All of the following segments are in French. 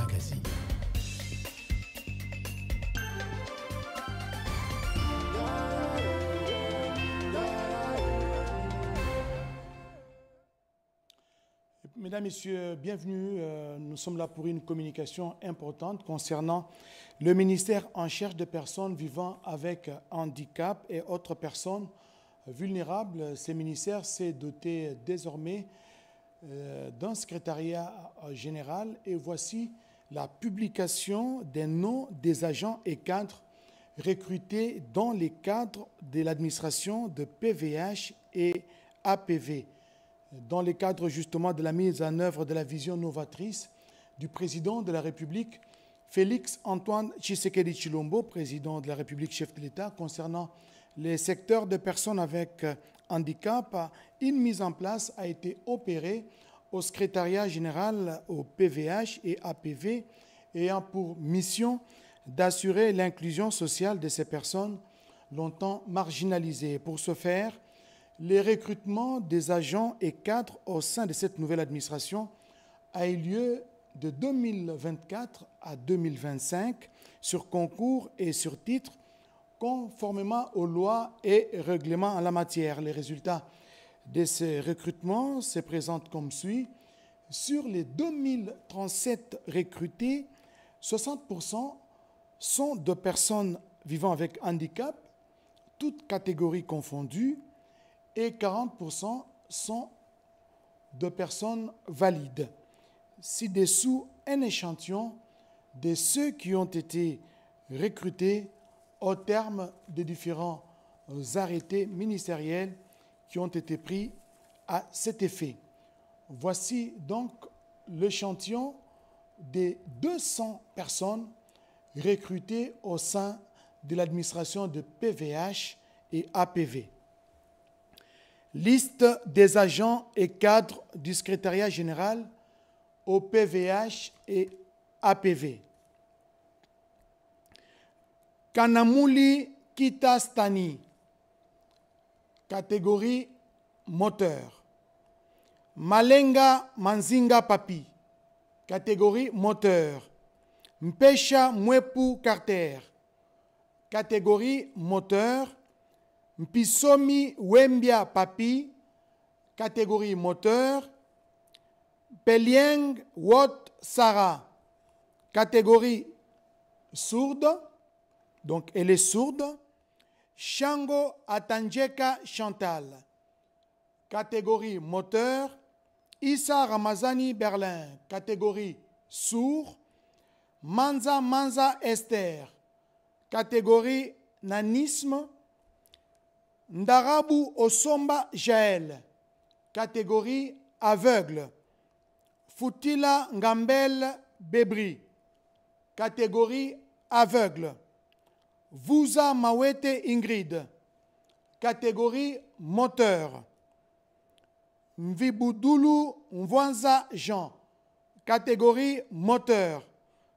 Magazine. Mesdames, Messieurs, bienvenue. Nous sommes là pour une communication importante concernant le ministère en charge de personnes vivant avec handicap et autres personnes vulnérables. Ce ministère s'est doté désormais d'un secrétariat général et voici la publication des noms des agents et cadres recrutés dans les cadres de l'administration de PVH et APV. Dans le cadre justement de la mise en œuvre de la vision novatrice du président de la République, Félix Antoine Tshisekedi Tshilombo, président de la République, chef de l'État, concernant les secteurs de personnes avec handicap, une mise en place a été opérée au secrétariat général au PVH et APV, ayant pour mission d'assurer l'inclusion sociale de ces personnes longtemps marginalisées. Pour ce faire, les recrutements des agents et cadres au sein de cette nouvelle administration a eu lieu de 2024 à 2025 sur concours et sur titre, conformément aux lois et règlements en la matière. Les résultats de ces recrutements se présentent comme suit. Sur les 2037 recrutés, 60% sont de personnes vivant avec handicap, toutes catégories confondues, et 40% sont de personnes valides. Ci-dessous, un échantillon de ceux qui ont été recrutés au terme des différents arrêtés ministériels qui ont été pris à cet effet. Voici donc l'échantillon des 200 personnes recrutées au sein de l'administration de PVH et APV. Liste des agents et cadres du secrétariat général au PVH et APV. Kanamuli Kitastani, catégorie moteur. Malenga Manzinga Papi, catégorie moteur. Mpesha Mwepu Carter, catégorie moteur. Mpisomi Wembia Papi, catégorie moteur. Pelieng Wot Sarah, catégorie sourde, donc elle est sourde. Shango Atanjeka Chantal, catégorie moteur. Issa Ramazani Berlin, catégorie sourd. Manza Manza Esther, catégorie nanisme. Ndarabu Osomba Jaël, catégorie aveugle. Futila Ngambel Bebri, catégorie aveugle. Vuza Mawete Ingrid, catégorie moteur. Mvibudulu Mwanza Jean, catégorie moteur.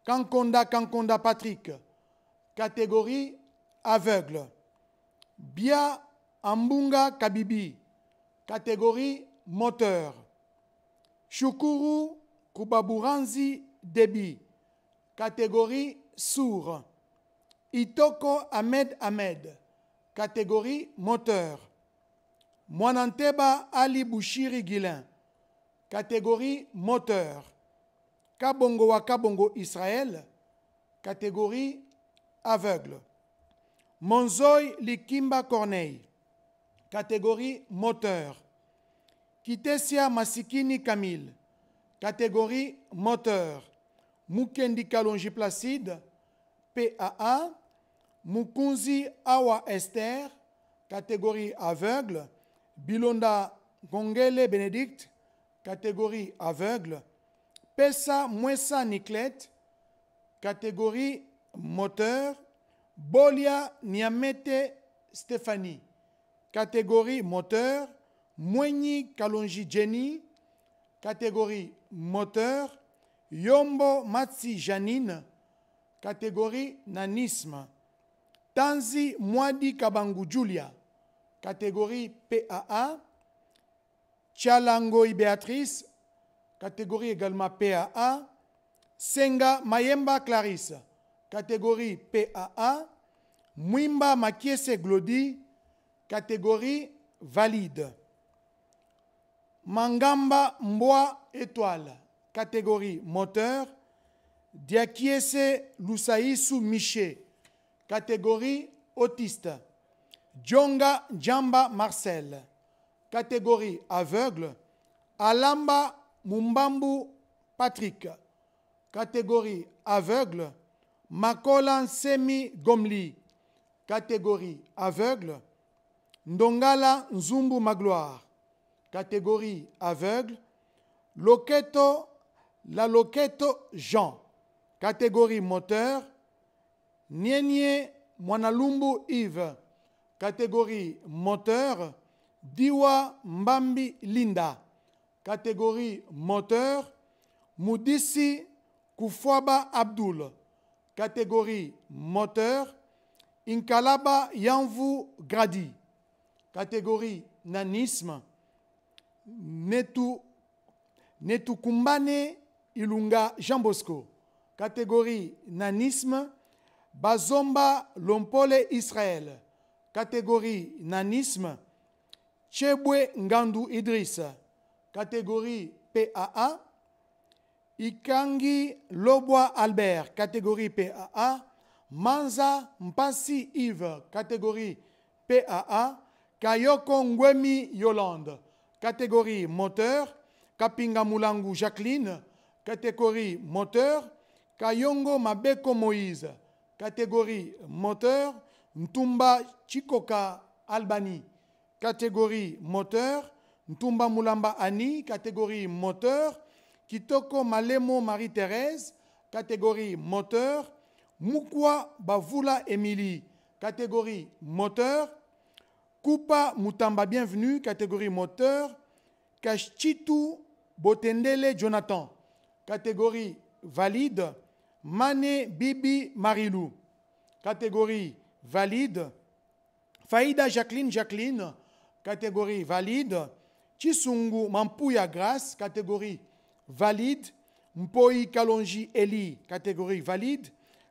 Kankonda Patrick, catégorie aveugle. Bia Ambunga Kabibi, catégorie moteur. Shukuru Kubaburanzi Debi, catégorie sourd. Itoko Ahmed, catégorie moteur. Mwananteba Ali Bouchiri Guilin, catégorie moteur. Kabongo Wakabongo Israël, catégorie aveugle. Monzoy Likimba Corneille, catégorie moteur. Kitesia Masikini Camille, catégorie moteur. Mukendi Kalonji Placide, PAA. Mukunzi Awa Esther, catégorie aveugle. Bilonda Gongele Bénédicte, catégorie aveugle. Pessa Mwessa Niclette, catégorie moteur. Bolia Niamete Stéphanie, catégorie moteur. Mwenyi Kalonji Jenny, catégorie moteur. Yombo Matsi Janine, catégorie nanisme. Tanzi Mwadi Kabangu Julia, catégorie PAA. Tchalangoi Béatrice, catégorie également PAA. Senga Mayemba Clarisse, catégorie PAA. Mwimba Makiese Glody, catégorie valide. Mangamba Mboa Étoile, catégorie moteur. Diakiese Lusaïsou Miché, catégorie autiste. Djonga Djamba Marcel, catégorie aveugle. Alamba Mumbambu Patrick, catégorie aveugle. Makolan Semi Gomli, catégorie aveugle. Ndongala Nzumbu Magloire, catégorie aveugle. Loketo, la Loketo Jean, catégorie moteur. Nienye Mwanalumbu Yves, catégorie moteur. Diwa Mbambi Linda, catégorie moteur. Moudissi Koufwaba Abdul, catégorie moteur. Inkalaba Yanvu Gradi, catégorie nanisme. Netukumbane Ilunga Jean Bosco, catégorie nanisme. Bazomba Lompole Israël, catégorie nanisme. Chebwe Ngandu Idriss, catégorie PAA. Ikangi Lobwa Albert, catégorie PAA. Manza Mpasi Yves, catégorie PAA. Kayoko Ngwemi Yolande, catégorie moteur. Kapinga Moulangu Jacqueline, catégorie moteur. Kayongo Mabeko Moïse, catégorie moteur. Ntumba Chikoka Albani, catégorie moteur. Ntumba Moulamba Annie, catégorie moteur. Kitoko Malemo Marie-Thérèse, catégorie moteur. Mukwa Bavula Émilie, catégorie moteur. Kupa Mutamba Bienvenue, catégorie moteur. Kashchitu Botendele Jonathan, catégorie valide. Mane Bibi Marilou, catégorie valide. Faïda Jacqueline, catégorie valide. Chisungu Mampouya Grace, catégorie valide. Mpoi Kalonji Eli, catégorie valide.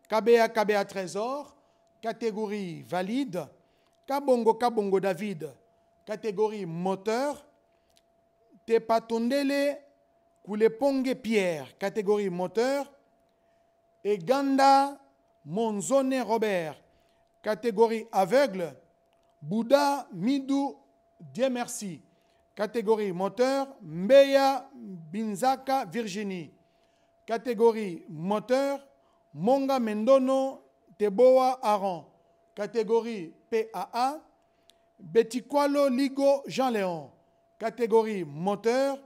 Kabea Trésor, catégorie valide. Kabongo David, catégorie moteur. Tepatondele Kouleponge Pierre, catégorie moteur. Et Ganda Monzone Robert, catégorie aveugle. Bouddha Midou Dieu merci, catégorie moteur. Mbeya Binzaka Virginie, catégorie moteur. Monga Mendono Teboa Aaron, catégorie PAA. Betikwalo Ligo Jean-Léon, catégorie moteur.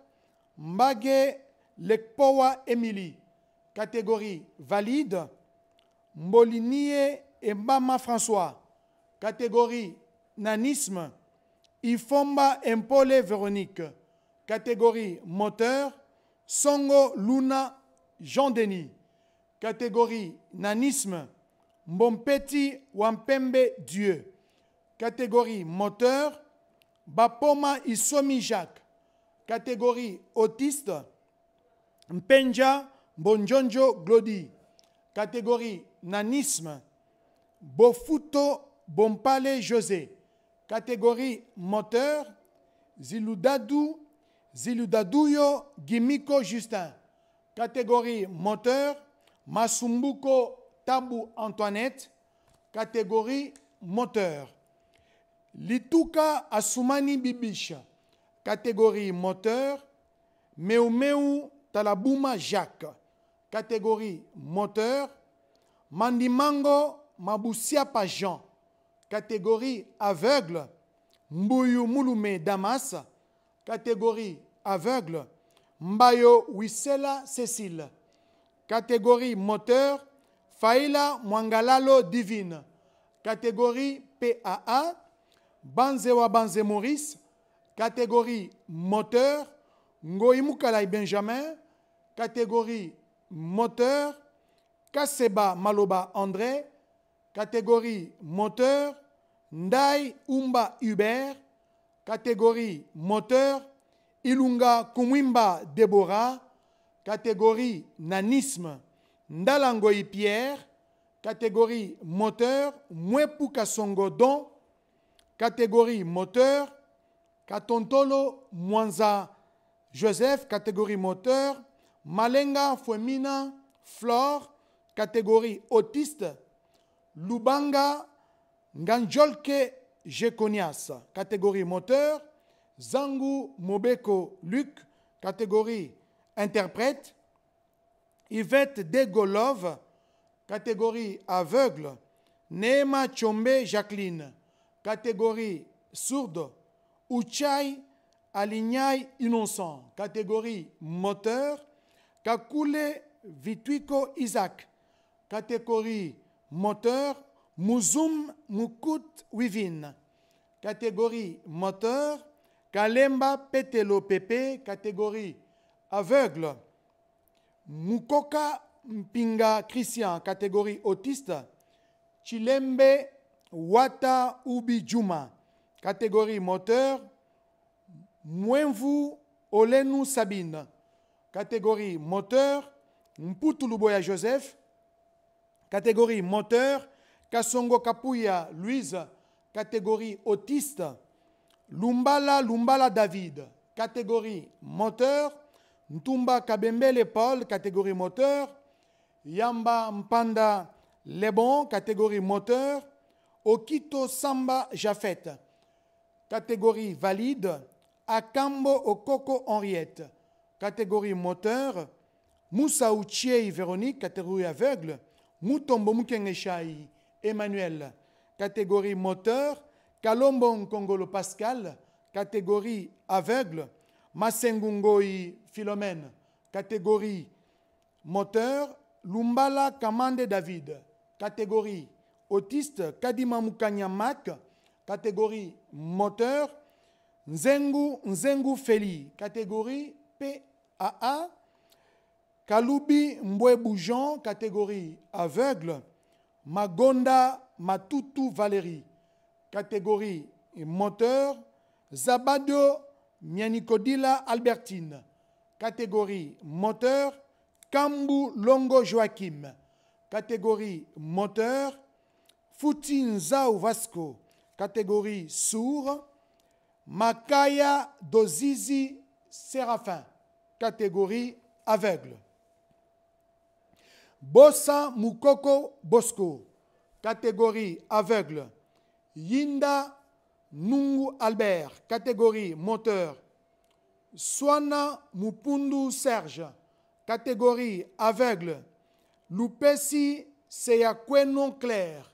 Mbage Lekpowa Émilie, catégorie valide. Mbolinie Mbama François, catégorie nanisme. Ifomba Empole Véronique, catégorie moteur. Songo Luna Jean-Denis, catégorie nanisme. Mbompeti Wampembe Dieu, catégorie moteur. Bapoma Isomi Jacques, catégorie autiste. Mpenja Bonjonjo Glody, catégorie nanisme. Bofuto Bompale José, catégorie moteur. Ziludadouyo Gimiko Justin, catégorie moteur. Masumbuko Tabu Antoinette, catégorie moteur. Lituka Asumani Bibiche, catégorie moteur. Meumeu Talabouma Jacques, catégorie moteur. Mandimango Mabusiapa Jean, catégorie aveugle. Mbuyu Mouloumé Damas, catégorie aveugle. Mbayo Wissela Cécile, catégorie moteur. Faïla Mwangalalo Divine, catégorie PAA. Banzewa Banze Maurice, catégorie moteur. Ngoïmoukalai Benjamin, catégorie moteur. Kaseba Maloba André, catégorie moteur. Ndai Umba Hubert, catégorie moteur. Ilunga Kumwimba Deborah, catégorie nanisme. Ndalangoi Pierre, catégorie moteur, Mwepu Kasongo Don, catégorie moteur, Katontolo Mwanza Joseph, catégorie moteur, Malenga Fouemina Flore, catégorie autiste, Lubanga Nganjolke Jekonias, catégorie moteur, Zangu Mobeko Luc, catégorie interprète, Yvette Degolov, catégorie aveugle, Neema Chombe Jacqueline, catégorie sourde, Uchai Alignai Innocent, catégorie moteur, Kakule Vituiko Isaac, catégorie moteur, Muzum Mukut Wivin, catégorie moteur, Kalemba Petelo Pepe, catégorie aveugle, Mukoka Mpinga Christian, catégorie autiste, Chilembe Wata Ubi Juma, catégorie moteur, Mwenvu Olenu Sabine, catégorie moteur, Mputuluboya Joseph, catégorie moteur, Kasongo Kapuya Louise, catégorie autiste, Lumbala David, catégorie moteur, Ntumba Kabembele Paul, catégorie moteur, Yamba Mpanda Lebon, catégorie moteur, Okito Samba Jafet, catégorie valide, Akambo Okoko Henriette, catégorie moteur, Moussa Ouchiei Véronique, catégorie aveugle, Mutombo Mukengeshai Emmanuel, catégorie moteur, Kalombo Nkongolo Pascal, catégorie aveugle, Masengungoi Philomène, catégorie moteur, Lumbala Kamande David, catégorie autiste, Kadima Mukanya Mak, catégorie moteur, Nzengu Feli, catégorie PAA, Kalubi Mbwebu Jean, catégorie aveugle, Magonda Matutu Valérie, catégorie moteur, Zabadio Mianikodila Albertine, catégorie moteur, Kambu Longo Joachim, catégorie moteur, Futinzao Vasco, catégorie sourd, Makaya Dozizi Séraphin, catégorie aveugle. Bossa Mukoko Bosco, catégorie aveugle. Yinda Nungu Albert, catégorie moteur. Swana Mupundu Serge, catégorie aveugle. Lupesi Seyakweno Claire,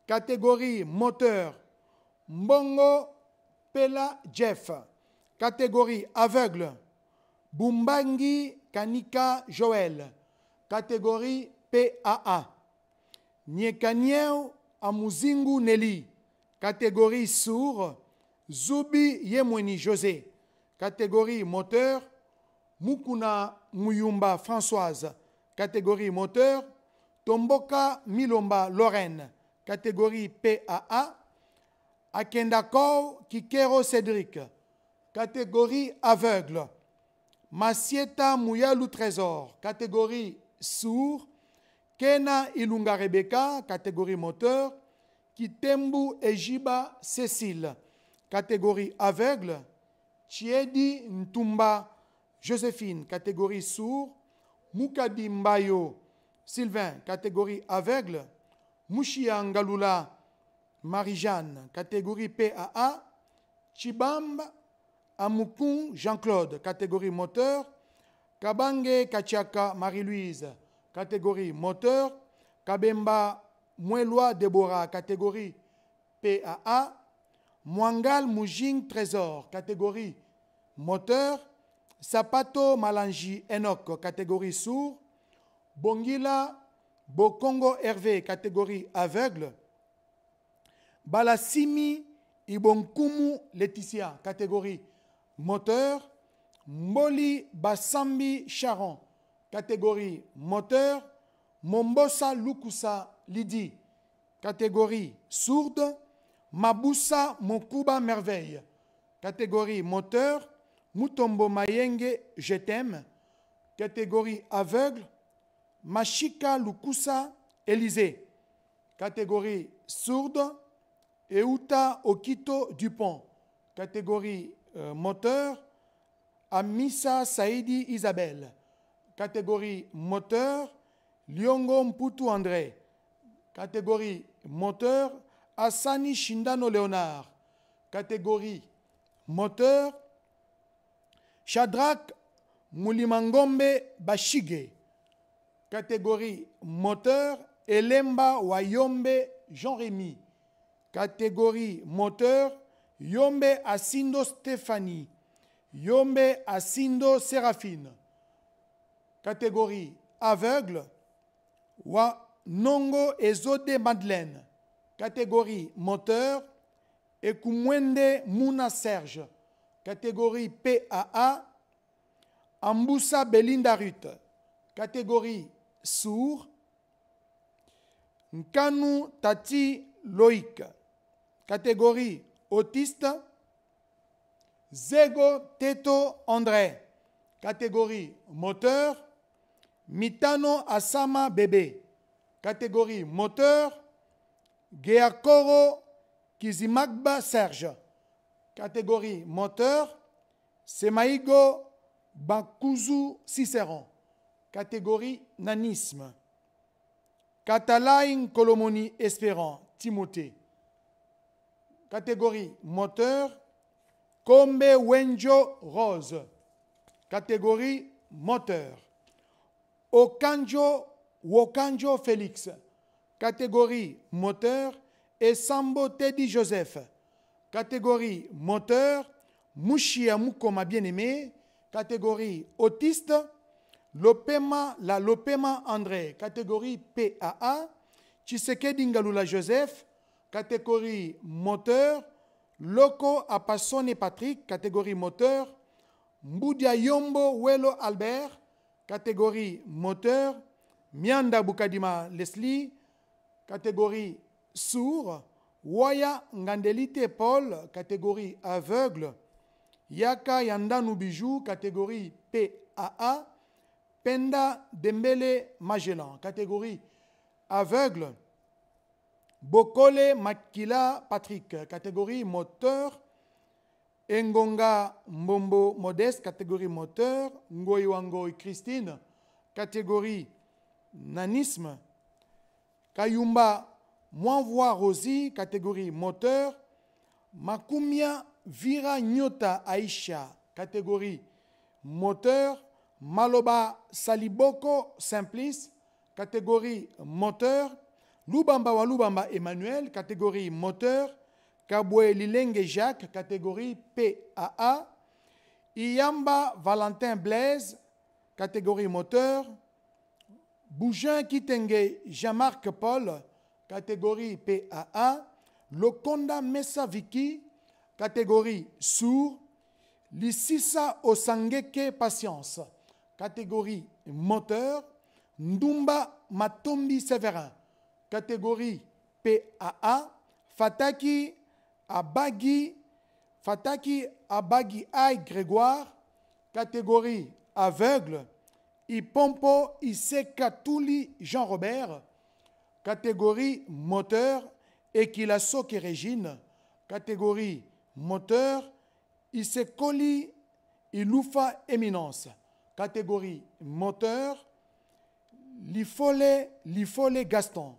catégorie moteur. Mbongo Pela Jeff, catégorie aveugle. Bumbangi Kanika Joël, catégorie PAA. Nyekanyeo Amuzingu Nelly, catégorie sourd. Zubi Yemweni José, catégorie moteur. Mukuna Muyumba Françoise, catégorie moteur. Tomboka Milomba Lorraine, catégorie PAA. Akendako Kikero Cédric, catégorie aveugle. Masieta Mouyalu Trésor, catégorie sourd. Kena Ilunga Rebecca, catégorie moteur. Kitembu Ejiba Cécile, catégorie aveugle. Chiedi Ntumba Joséphine, catégorie sourd. Mukadi Mbayo Sylvain, catégorie aveugle. Mouchia Ngalula Marie-Jeanne, catégorie PAA. Chibamba Amukun Jean-Claude, catégorie moteur. Kabange Kachiaka Marie-Louise, catégorie moteur. Kabemba Moueloa Deborah, catégorie PAA. Mwangal Moujing Trésor, catégorie moteur. Sapato Malangi Enoch, catégorie sourd. Bongila Bokongo Hervé, catégorie aveugle. Balasimi Ibonkumu Laetitia, catégorie moteur. Mboli Basambi Charon, catégorie moteur. Mombosa Lukusa Lydie, catégorie sourde. Mabusa Mokuba Merveille, catégorie moteur. Mutombo Mayenge Je t'aime, catégorie aveugle. Mashika Lukusa Élysée, catégorie sourde. Euta Okito Dupont, catégorie moteur. Amissa Saïdi Isabelle, catégorie moteur. Liongo Mputu André, catégorie moteur. Asani Shindano Léonard, catégorie moteur. Shadrach Moulimangombe Bashige, catégorie moteur. Elemba Wayombe Jean-Rémy, catégorie moteur. Yombe Asindo Stéphanie, Yombe Asindo Séraphine, catégorie aveugle. Nongo Ezode Madeleine, catégorie moteur. Ekumwende Mouna Serge, catégorie PAA. Amboussa Belinda Ruth, catégorie sourd. Nkanu Tati Loïc, catégorie autiste. Zego Teto André, catégorie moteur. Mitano Asama Bébé, catégorie moteur. Geakoro Kizimagba Serge, catégorie moteur. Semaïgo Bakuzu Cicéron, catégorie nanisme. Katalain Kolomoni Espérant Timothée, catégorie moteur. Kombe Wenjo Rose, catégorie moteur. Wokanjo Félix, catégorie moteur. Et Sambo Teddy Joseph, catégorie moteur. Mouchia Moukoma bien-aimé, catégorie autiste. Lopema André, catégorie PAA. Tshisekedi Ngalula Joseph, catégorie moteur. Loko Apasone Patrick, catégorie moteur. Mboudia Yombo Welo Albert, catégorie moteur. Mianda Bukadima Leslie, catégorie sourd. Waya Ngandelite Paul, catégorie aveugle. Yaka Yandanu Bijou, catégorie PAA. Penda Dembele Magellan, catégorie aveugle. Bokole Makila Patrick, catégorie moteur. Engonga Mbombo Modeste, catégorie moteur. Ngoy Wangoy Christine, catégorie nanisme. Kayumba Mwanvoa Rosie, catégorie moteur. Makumia Vira Nyota Aisha, catégorie moteur. Maloba Saliboko Simplice, catégorie moteur. Lubamba Walubamba Emmanuel, catégorie moteur. Kabwe Lilenge Jacques, catégorie PAA. Iyamba Valentin Blaise, catégorie moteur. Bougin Kitenge Jean-Marc Paul, catégorie PAA. Lokonda Messa Vicky, catégorie sourd. Lississa Osangeke Patience, catégorie moteur. Ndumba Matombi Séverin, catégorie PAA. Fataki Abagi Aïe Grégoire, catégorie aveugle. Ipompo Isekatouli Jean-Robert, catégorie moteur. Ekilasoke Régine, catégorie moteur. Isekoli Iloufa Éminence, catégorie moteur. Lifole Gaston,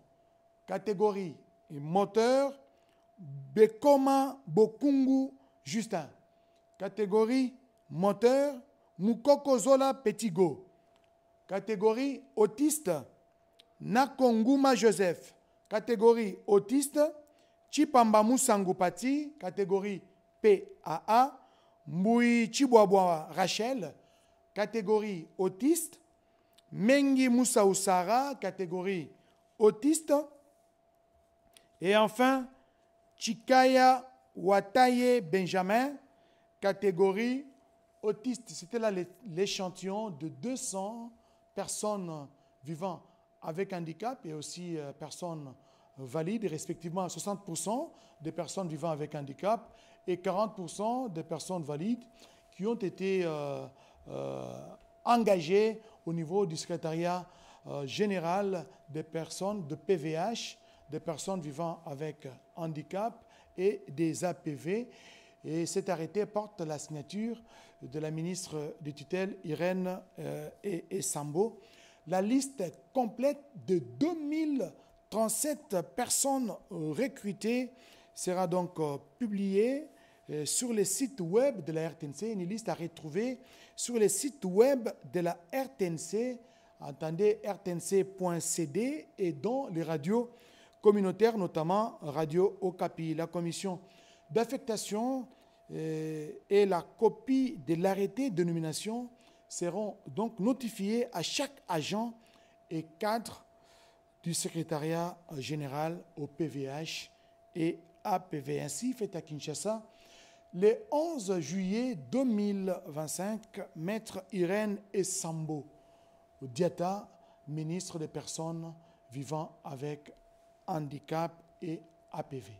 catégorie moteur. Bekoma Bokungu Justin, catégorie moteur. Mukoko Zola Petigo, catégorie autiste. Nakonguma Joseph, catégorie autiste. Chipamba Moussangupati, catégorie PAA. Mboui Chibwabwa Rachel, catégorie autiste. Mengi Moussa Oussara, catégorie autiste. Et enfin, Chikaya Wataye Benjamin, catégorie autiste. C'était là l'échantillon de 200 personnes vivant avec handicap et aussi personnes valides, respectivement 60% des personnes vivant avec handicap et 40% des personnes valides qui ont été engagées au niveau du secrétariat général des personnes de PVH, des personnes vivant avec handicap et des APV. Et cet arrêté porte la signature de la ministre de tutelle Irène Sambo. La liste complète de 2037 personnes recrutées sera donc publiée sur le site web de la RTNC. Une liste à retrouver sur le site web de la RTNC, entendez rtnc.cd, et dans les radios communautaires, notamment Radio Okapi. La commission d'affectation et la copie de l'arrêté de nomination seront donc notifiées à chaque agent et cadre du secrétariat général au PVH et APV. Ainsi fait à Kinshasa, le 11 juillet 2025, Maître Irène Sambo Diatta, ministre des Personnes vivant avec handicap et APV.